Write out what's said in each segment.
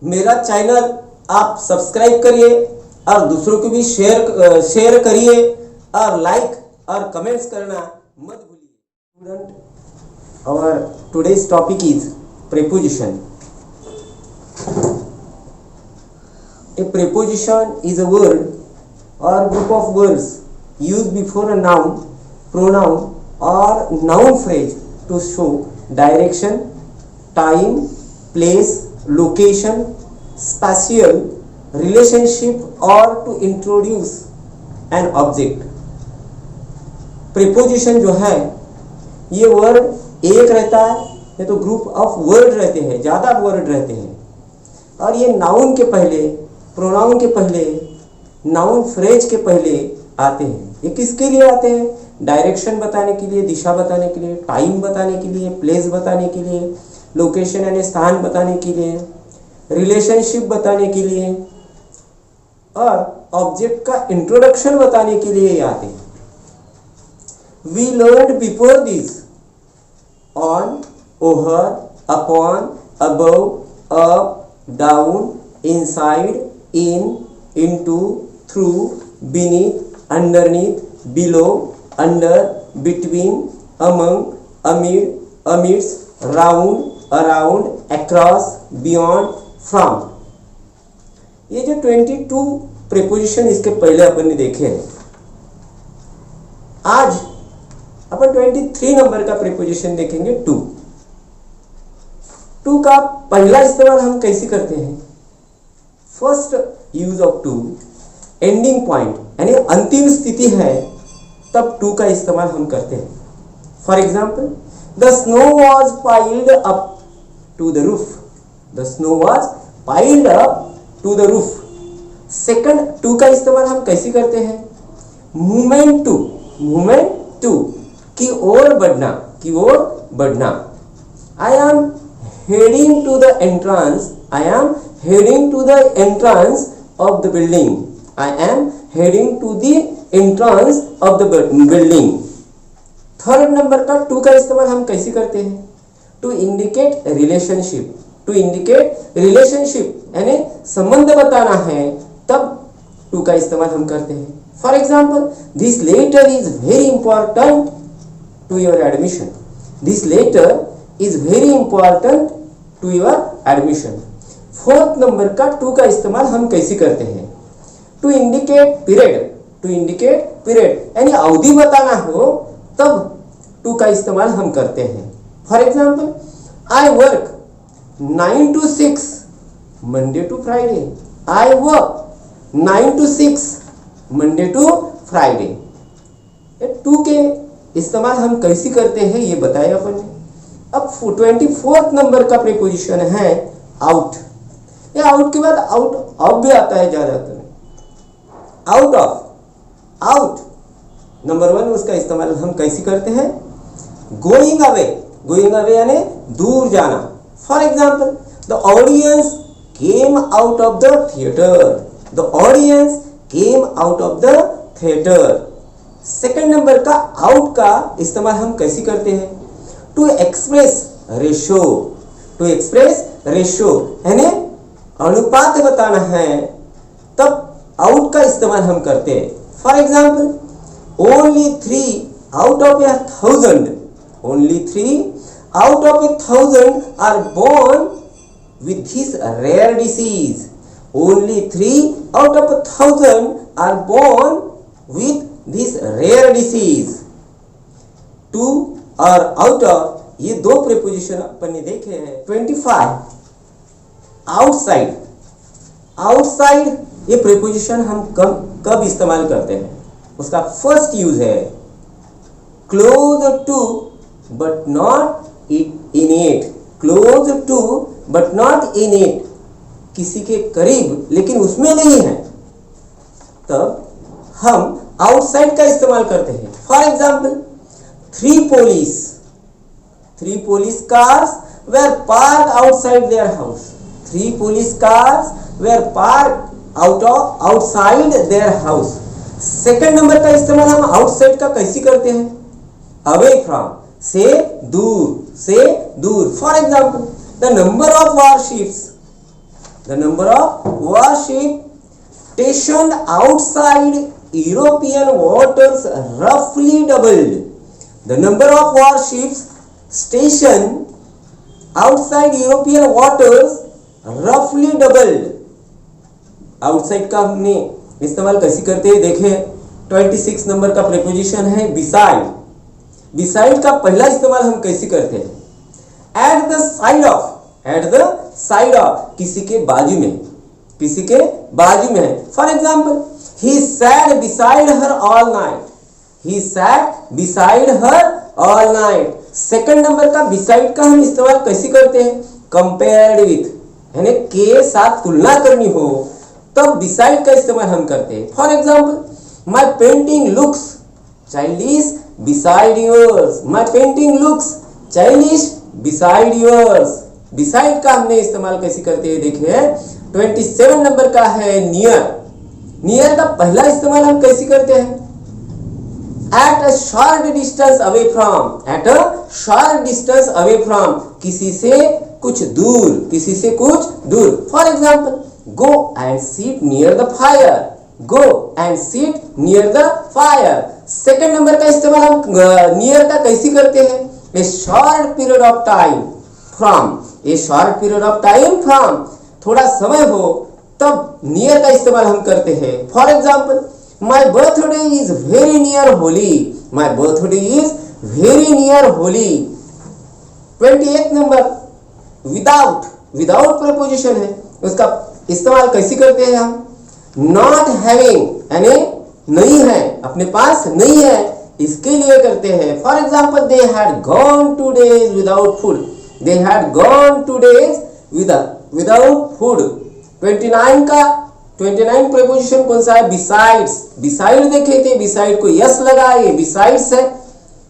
मेरा चैनल आप सब्सक्राइब करिए और दूसरों को भी शेयर करिए और लाइक और कमेंट्स करना मत भूलिए। Student, our today's topic is preposition. A preposition is a word or group of words used before a noun, pronoun or noun phrase to show direction, time, place, location, spatial, relationship or to introduce an object. preposition जो है ये word एक रहता है, ये तो group of word रहते हैं, ज़्यादा वर्ड रहते हैं और ये नाउन के पहले, प्रोनाउन के पहले, नाउन फ्रेज के पहले आते हैं। ये किसके लिए आते हैं? डायरेक्शन बताने के लिए, दिशा बताने के लिए, टाइम बताने के लिए, प्लेस बताने के लिए, लोकेशन यानी स्थान बताने के लिए, रिलेशनशिप बताने के लिए और ऑब्जेक्ट का इंट्रोडक्शन बताने के लिए आते हैं। We learned before this on, over, upon, above, up, down, inside, in, into, through, beneath, underneath, below, under, between, among, amid, amidst, round, around, across, beyond, from। ये जो 22 प्रीपोजिशन इसके पहले अपन ने देखे हैं, आज अपन 23 नंबर का प्रीपोजिशन देखेंगे। टू का पहला इस्तेमाल हम कैसे करते हैं? First use of to, ending point यानी अंतिम स्थिति है तब टू का इस्तेमाल हम करते हैं। For example, the snow was piled up to the roof. The snow was piled up to the roof. Second to का इस्तेमाल हम कैसे करते हैं? मूवमेंट टू, मूवमेंट टू की ओर बढ़ना, की ओर बढ़ना। I am heading to the entrance, I am heading to the entrance of the building, I am heading to the entrance of the building. Third number का टू का इस्तेमाल हम कैसे करते हैं? To indicate relationship, to indicate relationship यानी संबंध बताना है तब टू का इस्तेमाल हम करते हैं। For example, this letter is very important to your admission. This letter is very important to your admission. Fourth number का टू का इस्तेमाल हम कैसे करते हैं? To indicate period, to indicate period यानी अवधि बताना हो तब टू का इस्तेमाल हम करते हैं। For example, I work 9 to 6 Monday to Friday. I work 9 to 6 Monday to Friday. To के इस्तेमाल हम कैसे करते हैं ये बताया अपन ने। अब 24th नंबर का प्रीपोजिशन है आउट। ये आउट के बाद आउट ऑफ भी आता है ज्यादातर। आउट ऑफ, आउट नंबर 1 उसका इस्तेमाल हम कैसे करते हैं? गोइंग अवे, गोइंग अवे यानी दूर जाना। For example, the audience came out of the theatre, the audience came out of the theatre. Second number का आउट का इस्तेमाल हम कैसे करते हैं? To express ratio, to express ratio यानी अनुपात बताना है तब आउट का इस्तेमाल हम करते हैं। For example, only 3 out of 1000, only 3 out of 1000 are born with this rare disease. Only 3 out of 1000 are born with this rare disease. To और आउट ऑफ ये दो प्रीपोजिशन अपन ने देखे हैं। 25 आउटसाइड, आउटसाइड ये प्रीपोजिशन हम कब इस्तेमाल करते हैं? उसका फर्स्ट यूज है close to but not in it, close to but not in it, किसी के करीब लेकिन उसमें नहीं है तब हम आउटसाइड का इस्तेमाल करते हैं। For example, 3 police cars were parked outside their house. 3 police cars were parked outside their house. Second number का इस्तेमाल हम आउटसाइड का कैसे करते हैं? अवे फ्रॉम, से दूर, से दूर। For example, the number of warships the number of warship stationed outside European waters roughly doubled. The number of warships stationed outside European waters roughly doubled. Outside का हमने इस्तेमाल कैसे करते हैं देखें, 26 नंबर का प्रीपोजिशन है beside. beside का पहला इस्तेमाल हम कैसे करते हैं, at the side of, at the side of, किसी के बाजू में, किसी के बाजू में है. For example, he sat beside her all night. he sat beside her all night. Second number का beside का हम इस्तेमाल कैसे करते हैं, compared with, यानी के साथ तुलना करनी हो तब beside का इस्तेमाल हम करते हैं. For example, my painting looks childish beside yours. my painting looks childish beside yours. beside का हमने इस्तेमाल कैसे करते हैं देखिए, 27 नंबर का है नियर. नियर का पहला इस्तेमाल हम कैसे करते हैं, at a short distance away from. At a short distance away from, किसी से कुछ दूर, किसी से कुछ दूर. For example, go and seat near the fire. Go and seat near the fire. Second number का इस्तेमाल हम नियर का कैसे करते हैं, ए short period of time from. A short period of time from, थोड़ा समय हो तब नियर का इस्तेमाल हम करते हैं. For example, my birthday is very near Holi. My birthday is very near Holi. 28 number without. Without preposition है, उसका इस्तेमाल कैसे करते हैं हम, नॉट हैविंग, यानी नहीं है, अपने पास नहीं है, इसके लिए करते हैं. For example, they had gone 2 days without food. They had gone 2 days without food. 29 preposition कौन सा है, बिसाइड्स. बिसाइड देख लेते हैं, बिसाइड को यस लगाए, बिसाइड्स है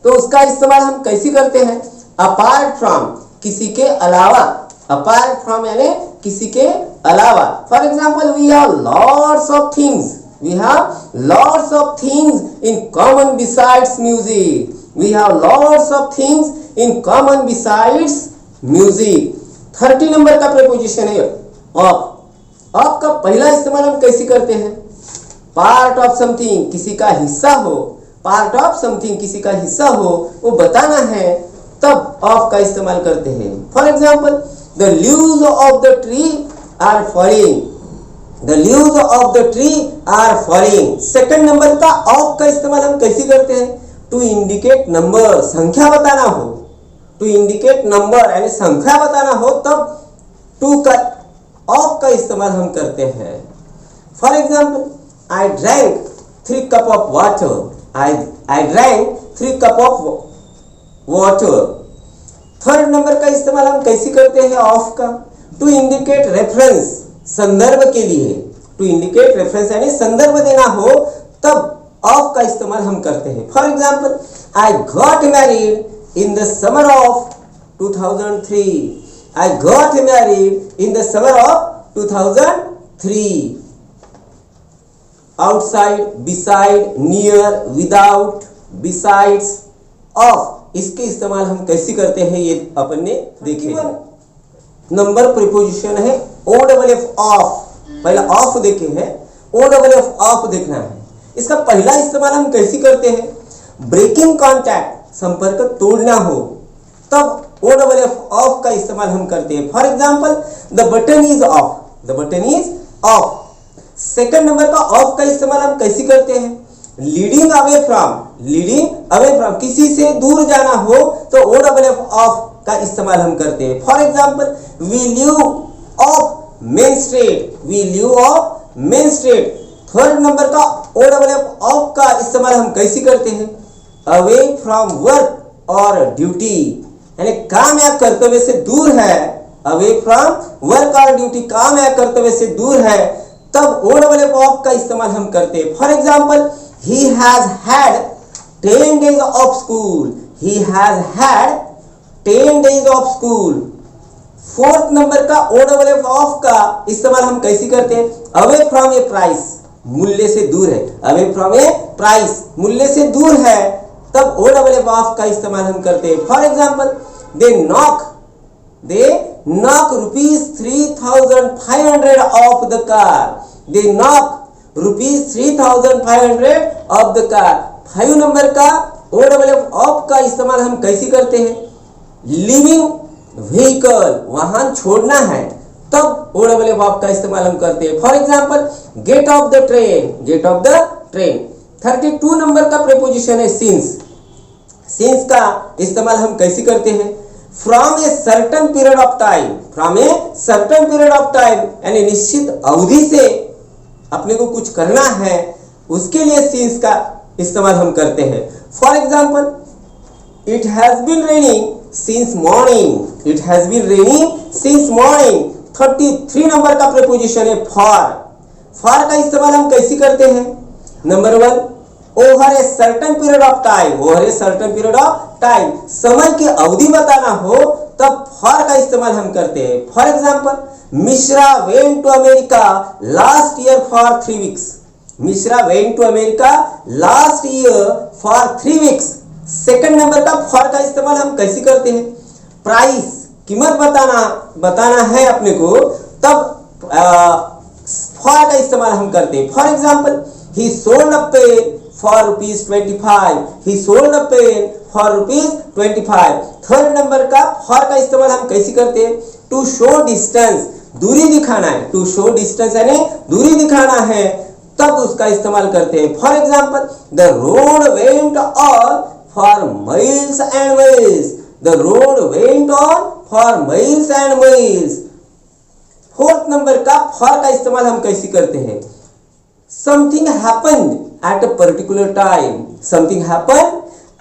तो उसका इस्तेमाल हम कैसे करते हैं, अपार्ट फ्रॉम, किसी के अलावा. अपार्ट फ्रॉम यानी किसी के अलावा. For example, we have lots of things. We have lots of things in common besides music. We have lots of things in common besides music. 30 number का प्रीपोजिशन है of. Of का पहला इस्तेमाल हम कैसे करते हैं, पार्ट ऑफ समथिंग, किसी का हिस्सा हो. पार्ट ऑफ समथिंग, किसी का हिस्सा हो, वो बताना है तब ऑफ का इस्तेमाल करते हैं. For example, the leaves of the tree are falling. The leaves of the tree are falling. Second number का ऑफ का इस्तेमाल हम कैसे करते हैं, टू इंडिकेट नंबर, संख्या बताना हो. टू इंडिकेट नंबर यानी संख्या बताना हो तब टू का ऑफ का इस्तेमाल हम करते हैं. For example, I drank 3 cup of water. I drank 3 cup of water. Third number का इस्तेमाल हम कैसे करते हैं ऑफ का, टू इंडिकेट रेफरेंस, संदर्भ के लिए. टू इंडिकेट रेफरेंस यानी संदर्भ देना हो तब ऑफ का इस्तेमाल हम करते हैं. For example, I got married in the summer of 2003. I got married in the summer of 2003. Outside, beside, near, without, besides, of, इसके इस्तेमाल हम कैसे करते हैं ये अपन ने देखे. नंबर प्रीपोजिशन है OFF ऑफ. पहला ऑफ देखे हैं, OFF ऑफ देखना है. इसका पहला इस्तेमाल हम कैसे करते हैं, ब्रेकिंग कॉन्टैक्ट, संपर्क तोड़ना हो तब OFF ऑफ का इस्तेमाल हम करते हैं. For example, the button is of. The button is of. Second number का ऑफ का इस्तेमाल हम कैसे करते हैं, leading away from. Leading away from, किसी से दूर जाना हो तो OFF ऑफ का इस्तेमाल हम करते हैं. For example, we leave off main street. We leave off main street. Third number का OFF ऑफ का इस्तेमाल हम कैसे करते हैं, अवे फ्रॉम वर्क और ड्यूटी, यानी काम या कर्तव्य से दूर है. अवे फ्रॉम वर्क और ड्यूटी, काम या कर्तव्य से दूर है तब OFF ऑफ का इस्तेमाल हम करते हैं. For example, he has had 10 days of school. He has had 10 days of school. Fourth number का OFF ऑफ का इस्तेमाल हम कैसे करते हैं, अवे फ्रॉम ए प्राइस, मूल्य से दूर है. अवे फ्रॉम ए प्राइस, मूल्य से दूर है तब OFF ऑफ का इस्तेमाल हम करते हैं. For example, they knock ₹3,500 off the car. They knock ₹3,500 off the car. 5 number का OFF ऑफ का इस्तेमाल हम कैसे करते हैं? लिविंग व्हीकल, वाहन छोड़ना है तब OFF ऑफ का इस्तेमाल हम करते हैं. For example get off the train, get off the train. 32 number का प्रीपोजिशन है सिंस. सिंस का इस्तेमाल हम कैसे करते हैं? From a certain period of time, from a certain period of time, यानी निश्चित अवधि से अपने को कुछ करना है, उसके लिए सिंस का इस्तेमाल हम करते हैं. For example it has been raining since morning, it has been raining since morning. 33 number का प्रीपोजिशन है फॉर. फॉर का इस्तेमाल हम कैसे करते हैं? Number 1 over a certain period of time, over a certain period of time, समय की अवधि बताना हो तब फॉर का इस्तेमाल हम करते हैं. For example Mishra went to America last year for 3 weeks. Mishra went to America last year for 3 weeks. Second number का फॉर का इस्तेमाल हम कैसे करते हैं? प्राइस, कीमत बताना है अपने को तब फॉर का इस्तेमाल हम करते हैं. For example he sold a pen for ₹25. he sold a pen for ₹25. Third number का फॉर का इस्तेमाल हम कैसे करते हैं? टू शो डिस्टेंस, दूरी दिखाना है. टू शो डिस्टेंस यानी दूरी दिखाना है तब उसका इस्तेमाल करते हैं. For example the road went on for miles and miles, the road went on for miles and miles. Fourth number का फॉर का इस्तेमाल हम कैसे करते हैं? Something happened at a particular time. Something happened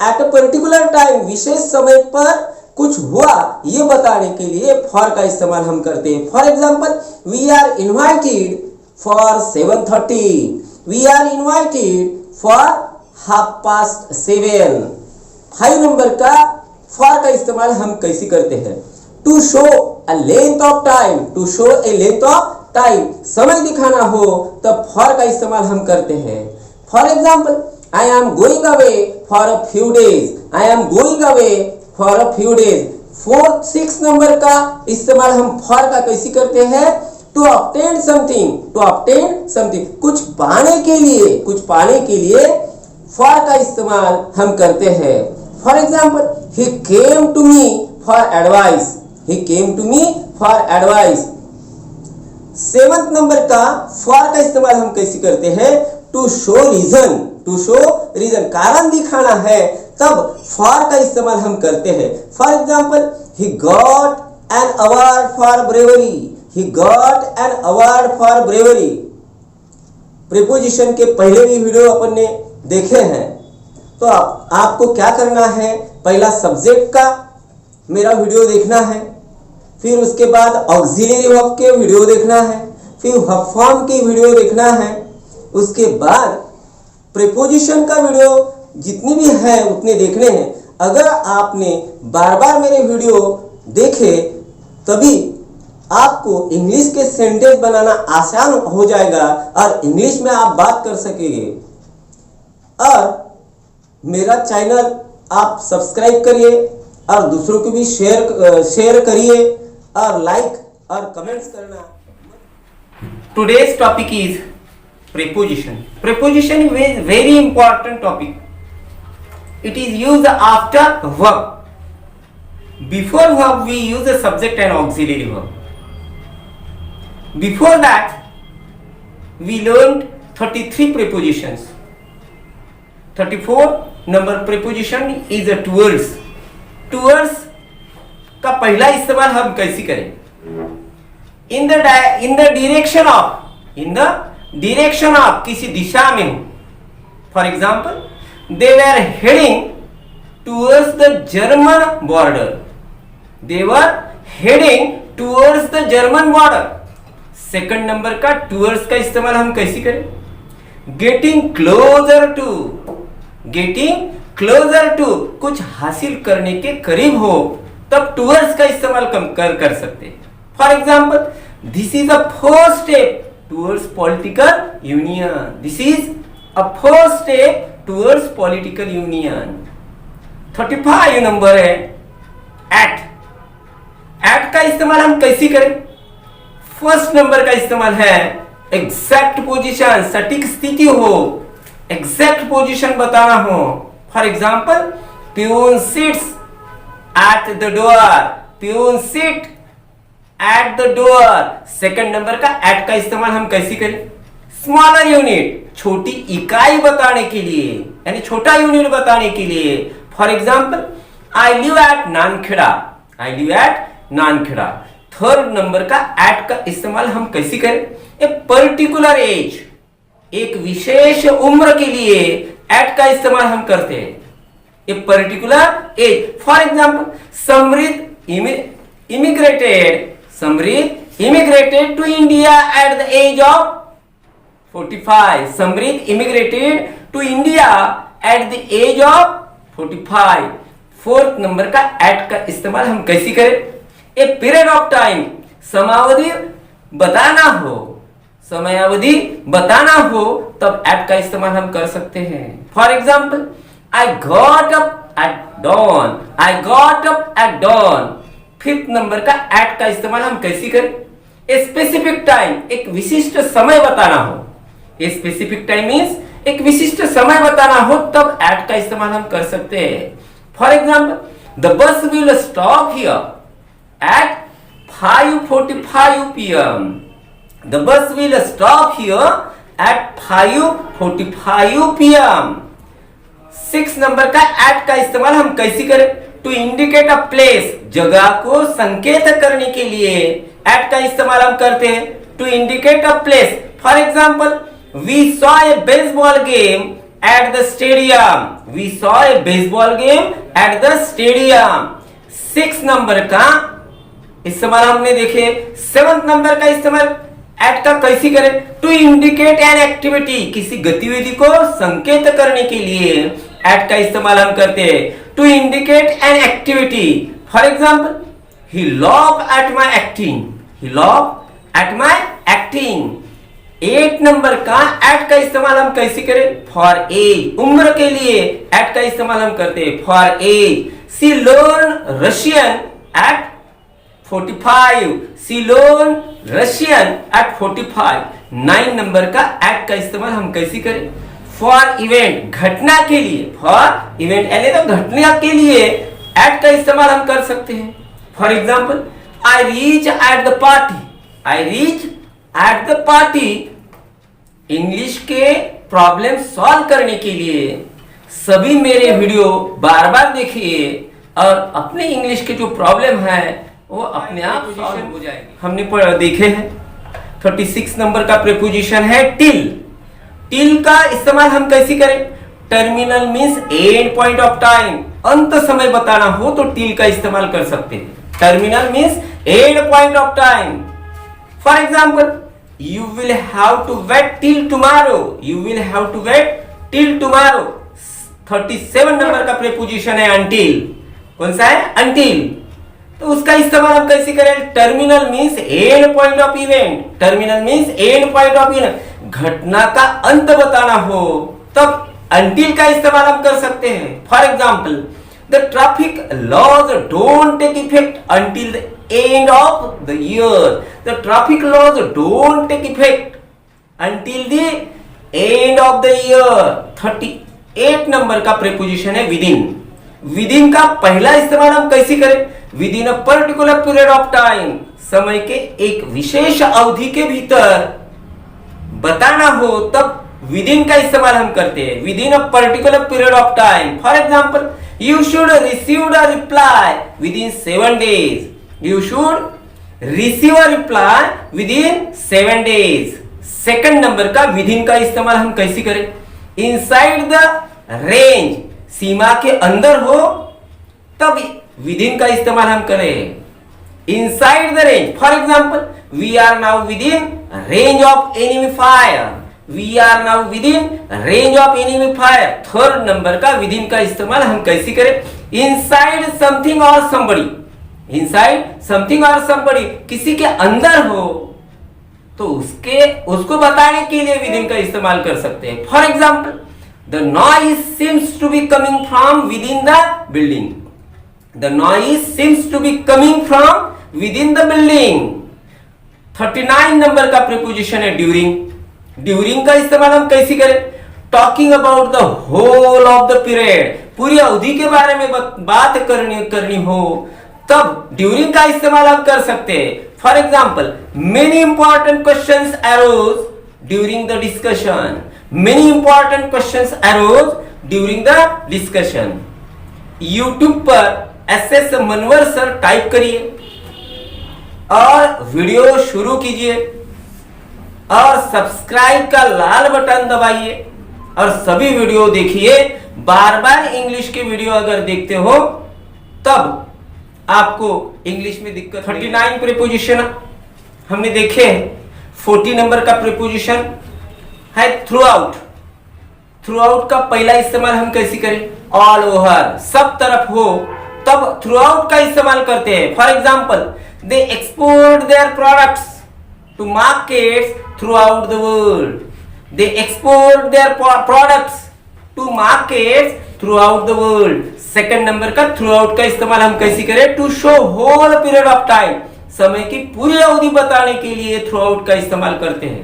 at a particular time. विशेष समय पर कुछ हुआ ये बताने के लिए for का इस्तेमाल हम करते हैं. For example, we are invited for 7:30. We are invited for 7:30. 5 number का for का इस्तेमाल हम कैसे करते हैं? To show a length of time. To show a length of time, समय दिखाना हो तब फॉर का इस्तेमाल हम करते हैं. For example I am going away for a few days, I am going away for a few days. 6 number का इस्तेमाल हम फॉर का कैसे करते हैं? To obtain something, to obtain something, कुछ पाने के लिए फॉर का इस्तेमाल हम करते हैं. For example he came to me for advice, he came to me for advice. 7th number का फॉर का इस्तेमाल हम कैसे करते हैं? To show reason, to show reason, कारण दिखाना है तब फॉर का इस्तेमाल हम करते हैं. For example he got an award for bravery, he got an award for bravery. Preposition के पहले भी वीडियो अपन ने देखे हैं तो आपको क्या करना है? पहला सब्जेक्ट का मेरा वीडियो देखना है, फिर उसके बाद ऑक्सिलरी वर्ब के वीडियो देखना है, फिर वर्ब फॉर्म की वीडियो देखना है, उसके बाद प्रीपोजिशन का वीडियो जितनी भी है उतने देखने हैं. अगर आपने बार बार मेरे वीडियो देखे तभी आपको इंग्लिश के सेंटेंस बनाना आसान हो जाएगा और इंग्लिश में आप बात कर सकेंगे. और मेरा चैनल आप सब्सक्राइब करिए और दूसरों को भी शेयर करिए और लाइक और कमेंट्स करना. Today's topic is preposition. Preposition is very important topic. It is used after verb. Before verb we use a subject and auxiliary verb. Before that we learned 33 prepositions. 34 number preposition is a towards. Towards का पहला इस्तेमाल हम कैसे करें? In the direction of, किसी दिशा में हो. For example they were heading towards the German border, they were heading towards the German border. Second number का टूवर्ड्स का इस्तेमाल हम कैसे करें? Getting closer to, getting closer to, कुछ हासिल करने के करीब हो तब टूवर्ड्स का इस्तेमाल कर सकते हैं. For example this is a first step towards political union, this is a first step towards political union. 35 number है एट. एट का इस्तेमाल हम कैसे करें? फर्स्ट नंबर का इस्तेमाल है एग्जैक्ट पोजीशन, सटीक स्थिति हो, एग्जैक्ट पोजीशन बताना हो। For example, peon seats at the door, peon sit at the door. Second number का एट का इस्तेमाल हम कैसे करें? स्मॉलर यूनिट, छोटी इकाई बताने के लिए, यानी छोटा यूनिट बताने के लिए। For example, I live at Nankheda, I live at Nankheda. Third number का एट का इस्तेमाल हम कैसे करें? ए पर्टिकुलर एज, एक विशेष उम्र के लिए एट का इस्तेमाल हम करते हैं। A particular age, for example, समृद्ध immigrated to India at the age of 45. समृद्ध immigrated to India at the age of 45. Fourth number का एट का इस्तेमाल हम कैसे करें? ए पीरियड ऑफ टाइम, समावधि बताना हो, समयावधि बताना हो, तब एट का इस्तेमाल हम कर सकते हैं। For example, I got up at dawn, I got up at dawn. Fifth number का एट का इस्तेमाल हम कैसे करें? ए स्पेसिफिक टाइम, एक विशिष्ट समय बताना हो, ए स्पेसिफिक टाइम मीन्स एक विशिष्ट समय बताना हो, तब एट का इस्तेमाल हम कर सकते हैं। For example, the bus will stop here eight 5:45 PM. The bus will stop here at 5:45 PM. 6 number का एट का इस्तेमाल हम कैसे करें? टू इंडिकेट अ प्लेस, जगह को संकेत करने के लिए एट का इस्तेमाल हम करते हैं। To indicate a place, for example, we saw a baseball game at the stadium, we saw a baseball game at the stadium. 6 number का इस्तेमाल हमने देखे। 7th नंबर का इस्तेमाल एट का कैसे करें? टू इंडिकेट एन एक्टिविटी, किसी गतिविधि को संकेत करने के लिए एट का इस्तेमाल हम करते हैं। To indicate an activity, for example, he love at my acting, he love at my acting. 8 number का एट का इस्तेमाल हम कैसे करें? फॉर एज, उम्र के लिए एट का इस्तेमाल हम करते हैं। For as, she learn Russian at 45, she learn Russian at 45। 9 number का एट का इस्तेमाल हम कैसे करें? फॉर इवेंट, घटना के लिए, फॉर इवेंट यानी तो घटना के लिए एट का इस्तेमाल हम कर सकते हैं। For example, I reach at the party, I reach at the party. English के प्रॉब्लम सॉल्व करने के लिए सभी मेरे वीडियो बार बार देखिए और अपने इंग्लिश के जो प्रॉब्लम है वो अपने आप सॉल्व हो जाएंगे। हमने देखे हैं। 36 नंबर का प्रीपोजिशन है टिल। टिल का इस्तेमाल हम कैसे करें? Terminal means end point of time, अंत समय बताना हो तो टिल का इस्तेमाल कर सकते हैं। Terminal means end point of time. For example, you will have to wait till tomorrow, you will have to wait till tomorrow. 37 number का प्रीपोजिशन है अनटिल। कौन सा है? अनटिल। तो उसका इस्तेमाल हम कैसे करें? Terminal means end point of event, terminal means end point of event, घटना का अंत बताना हो तब अनटिल का इस्तेमाल हम कर सकते हैं। For example, the traffic laws don't take effect until the end of the year, the traffic laws don't take effect until the end of the year. 38 number का प्रीपोजिशन है विदिन। विदिन का पहला इस्तेमाल हम कैसे करें? Within a particular period of time, समय के एक विशेष अवधि के भीतर बताना हो तब विदिन का इस्तेमाल हम करते हैं। Within a particular period of time. For example, you should receive a reply within 7 days, you should receive a reply within 7 days। Second number का विदिन का इस्तेमाल हम कैसे करें? इनसाइड द रेंज, सीमा के अंदर हो तब विदिन का इस्तेमाल हम करें। Inside the range, for example, we are now within range of enemy fire, we are now within range of enemy fire. Third number का विदिन का इस्तेमाल हम कैसे करें? इनसाइड समथिंग और समबडी, इनसाइड समथिंग और समबडी, किसी के अंदर हो तो उसको बताने के लिए विदिन का इस्तेमाल कर सकते हैं। For example, the noise seems to be coming from within the building, the noise seems to be coming from within the building. 39 number का प्रीपोजिशन है ड्यूरिंग। ड्यूरिंग का इस्तेमाल हम कैसे करें? Talking about the whole of the period, पूरी अवधि के बारे में बात करनी हो तब ड्यूरिंग का इस्तेमाल हम कर सकते हैं। For example, many important questions arose during the discussion. Many important questions arose during the discussion. YouTube पर एसएस मनवर सर टाइप करिए और वीडियो शुरू कीजिए और सब्सक्राइब का लाल बटन दबाइए और सभी वीडियो देखिए। बार बार इंग्लिश के वीडियो अगर देखते हो तब आपको इंग्लिश में दिक्कत। 39 प्रीपोजिशन हमने देखे हैं। 40 नंबर का प्रीपोजिशन है थ्रू आउट। थ्रू आउट का पहला इस्तेमाल हम कैसे करें? ऑल ओवर, सब तरफ हो तब थ्रू आउट का इस्तेमाल करते हैं। For example, they export their products to markets throughout the world. They export their products to markets throughout the world. Second number का थ्रू आउट का इस्तेमाल हम कैसे करें? To show whole period of time, समय की पूरी अवधि बताने के लिए थ्रू आउट का इस्तेमाल करते हैं।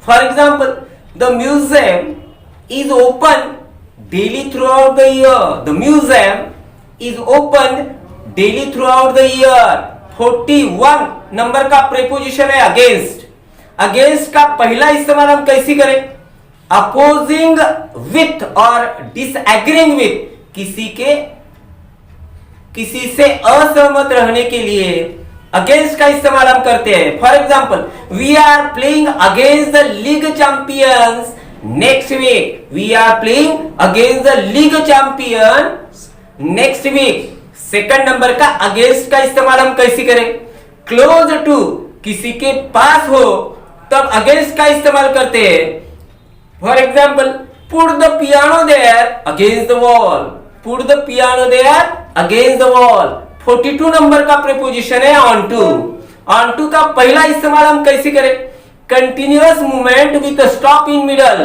For example, the museum is open daily throughout the year. The museum is open daily throughout the year. 41 number का प्रीपोजिशन है अगेंस्ट। अगेंस्ट का पहला इस्तेमाल हम कैसे करें? अपोजिंग विथ और डिसएग्रीइंग विथ, किसी से असहमत रहने के लिए अगेंस्ट का इस्तेमाल हम करते हैं। For example, we are playing against the league champions next week. We are playing against the league champions next week. Second number का अगेंस्ट का इस्तेमाल हम कैसे करें? क्लोज टू, किसी के पास हो तब अगेंस्ट का इस्तेमाल करते हैं। For example, put the piano there against the wall. Put the piano there against the wall. 42 number का प्रीपोजिशन है ऑन टू। ऑन टू का पहला इस्तेमाल हम कैसे करें? Continuous movement with stop in middle.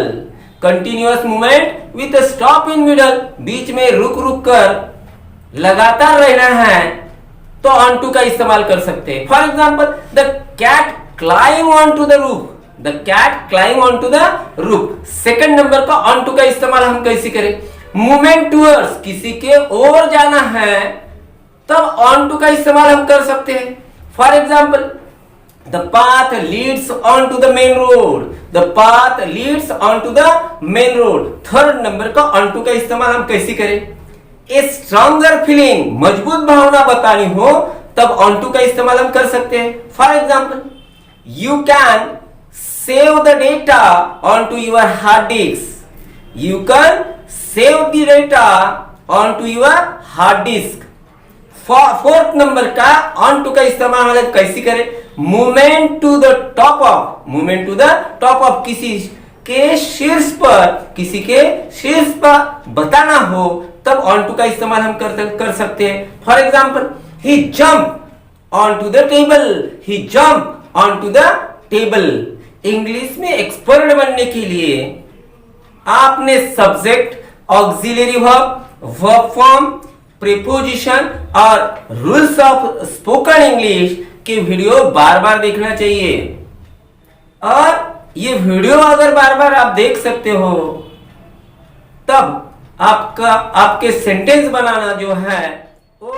Continuous movement with stop in middle, बीच में रुक रुक कर लगातार रहना है तो ऑन टू का इस्तेमाल कर सकते हैं। For example, the cat climb onto the roof. The cat climb onto the roof. Second number का ऑन टू का इस्तेमाल हम कैसे करें? मूवमेंट टूवर्ड्स, किसी के ओर जाना है तब ऑन टू का इस्तेमाल हम कर सकते हैं। For example, the path leads on to the main road. The path leads on to the main road. Third number का on to का इस्तेमाल हम कैसे करें? A stronger feeling, मजबूत भावना बतानी हो तब on to का इस्तेमाल हम कर सकते हैं। For example, you can save the data onto your hard disk. You can save the data onto your hard disk. Fourth number का ऑन टू का इस्तेमाल कैसे करें? Movement to the top of. Movement to the top of, किसी के शीर्ष पर बताना हो तब ऑन टू का इस्तेमाल हम कर सकते हैं। For example, he jump onto the table. He jump onto the table. English में एक्सपर्ट बनने के लिए आपने subject, auxiliary verb, verb form, preposition और रूल्स ऑफ स्पोकन इंग्लिश के वीडियो बार बार देखना चाहिए। और ये वीडियो अगर बार बार आप देख सकते हो तब आपके सेंटेंस बनाना जो है वो